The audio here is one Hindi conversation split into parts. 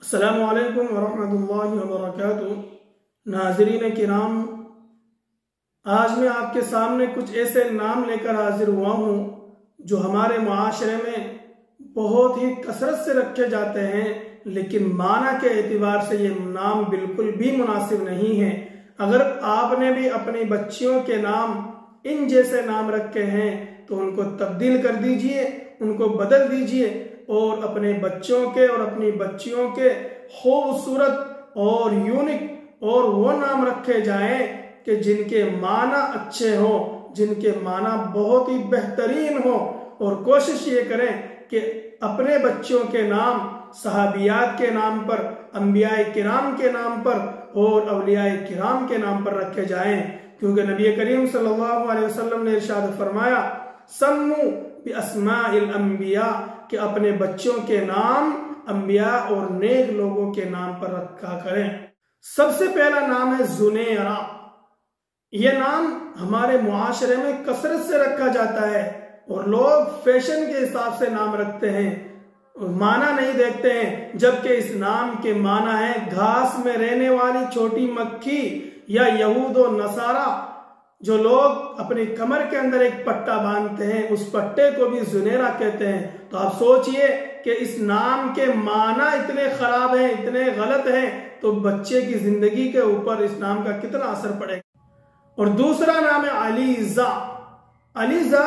अस्सलामु अलैकुम वरहमतुल्लाहि वबरकातुहू। नाज़रीन किराम, आज मैं आपके सामने कुछ ऐसे नाम लेकर हाजिर हुआ हूँ जो हमारे मुआशरे में बहुत ही कसरत से रखे जाते हैं, लेकिन माना के एतबार से ये नाम बिल्कुल भी मुनासिब नहीं है। अगर आपने भी अपनी बच्चियों के नाम इन जैसे नाम रखे हैं तो उनको तब्दील कर दीजिए, उनको बदल दीजिए और अपने बच्चों के और अपनी बच्चियों के खूबसूरत और यूनिक और वो नाम रखे जाएं कि जिनके माना अच्छे हो, जिनके माना बहुत ही बेहतरीन हो। और कोशिश ये करें कि अपने बच्चों के नाम सहाबियात के नाम पर, अंबियाए किराम के नाम पर और औलियाए किराम के नाम पर रखे जाएं, क्योंकि नबी करीम सल्लल्लाहु अलैहि वसल्लम ने इरशाद फरमाया, सम्मू बि अस्माइल अंबिया, कि अपने बच्चों के नाम अंबिया और नेक लोगों के नाम पर रखा करें। सबसे पहला नाम है जुनेरा। यह नाम हमारे मुआशरे में कसरत से रखा जाता है और लोग फैशन के हिसाब से नाम रखते हैं, माना नहीं देखते हैं, जबकि इस नाम के माना है घास में रहने वाली छोटी मक्खी या यहूद और नसारा। जो लोग अपनी कमर के अंदर एक पट्टा बांधते हैं, उस पट्टे को भी जुनेरा कहते हैं। तो आप सोचिए कि इस नाम के माना इतने खराब हैं, इतने गलत हैं, तो बच्चे की जिंदगी के ऊपर इस नाम का कितना असर पड़ेगा। और दूसरा नाम है अलीजा। अलीजा,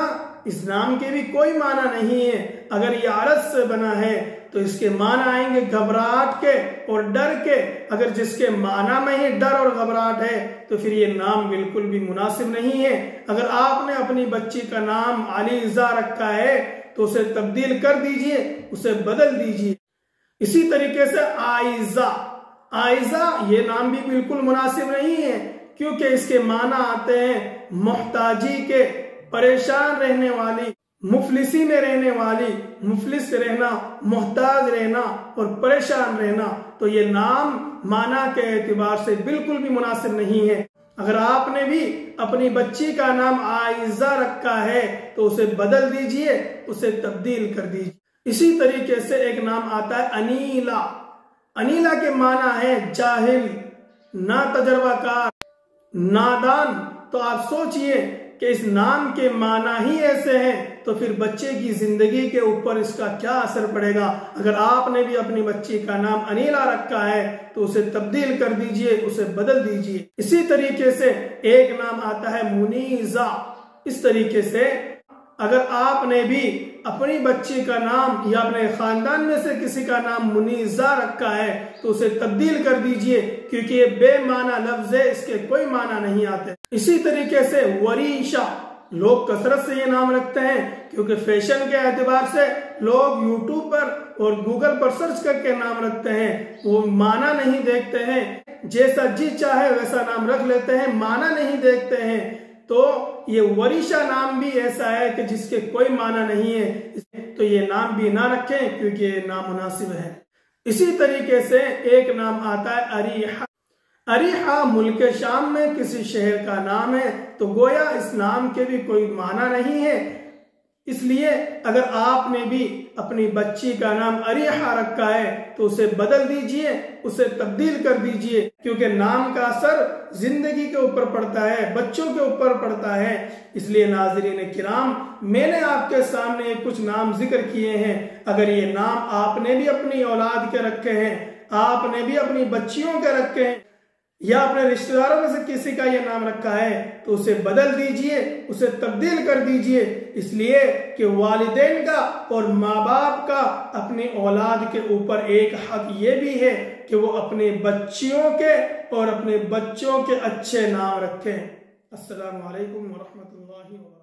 इस नाम के भी कोई माना नहीं है। अगर ये अरज से बना है तो इसके माना आएंगे घबराहट के और डर के। अगर जिसके माना में ही डर और घबराहट है तो फिर ये नाम बिल्कुल भी मुनासिब नहीं है। अगर आपने अपनी बच्ची का नाम अलीजा रखा है तो उसे तब्दील कर दीजिए, उसे बदल दीजिए। इसी तरीके से आइजा। आइजा ये नाम भी बिल्कुल मुनासिब नहीं है, क्योंकि इसके माना आते हैं मोहताजी के, परेशान रहने वाली, मुफलिसी में रहने वाली, मुफलिस रहना, मोहताज रहना और परेशान रहना। तो ये नाम माना के एतबार से बिल्कुल भी मुनासिब नहीं है। अगर आपने भी अपनी बच्ची का नाम आइजा रखा है तो उसे बदल दीजिए, उसे तब्दील कर दीजिए। इसी तरीके से एक नाम आता है अनीला। अनीला के माना है जाहिल, ना तजर्बाकार, नादान। तो आप सोचिए कि इस नाम के माना ही ऐसे हैं तो फिर बच्चे की जिंदगी के ऊपर इसका क्या असर पड़ेगा। अगर आपने भी अपनी बच्ची का नाम अनीला रखा है तो उसे तब्दील कर दीजिए, उसे बदल दीजिए। इसी तरीके से एक नाम आता है मुनीजा। इस तरीके से अगर आपने भी अपनी बच्ची का नाम या अपने खानदान में से किसी का नाम मुनीजा रखा है तो उसे तब्दील कर दीजिए, क्योंकि ये बेमाना लफ्ज है, इसके कोई माना नहीं आते। इसी तरीके से वरीशा, लोग कसरत से ये नाम रखते हैं क्योंकि फैशन के एतबार से लोग यूट्यूब पर और गूगल पर सर्च करके नाम रखते हैं। वो माना नहीं देखते हैं, जैसा जी चाहे वैसा नाम रख लेते हैं, माना नहीं देखते हैं। तो ये वरीशा नाम भी ऐसा है कि जिसके कोई माना नहीं है, तो ये नाम भी ना रखें क्योंकि ये नामुनासिब है। इसी तरीके से एक नाम आता है अरीहा। अरीहा मुल्क शाम में किसी शहर का नाम है, तो गोया इस नाम के भी कोई माना नहीं है। इसलिए अगर आपने भी अपनी बच्ची का नाम अरीहा रखा है तो उसे बदल दीजिए, उसे तब्दील कर दीजिए, क्योंकि नाम का असर जिंदगी के ऊपर पड़ता है, बच्चों के ऊपर पड़ता है। इसलिए नाज़रीन किराम, मैंने आपके सामने कुछ नाम जिक्र किए हैं। अगर ये नाम आपने भी अपनी औलाद के रखे हैं, आपने भी अपनी बच्चियों के रखे हैं या अपने रिश्तेदारों में से किसी का ये नाम रखा है तो उसे बदल दीजिए, उसे तब्दील कर दीजिए। इसलिए कि वालिदैन का और माँ बाप का अपनी औलाद के ऊपर एक हक ये भी है कि वो अपने बच्चियों के और अपने बच्चों के अच्छे नाम रखें। अस्सलामु अलैकुम वरहमतुल्लाहि वबरकातुहू।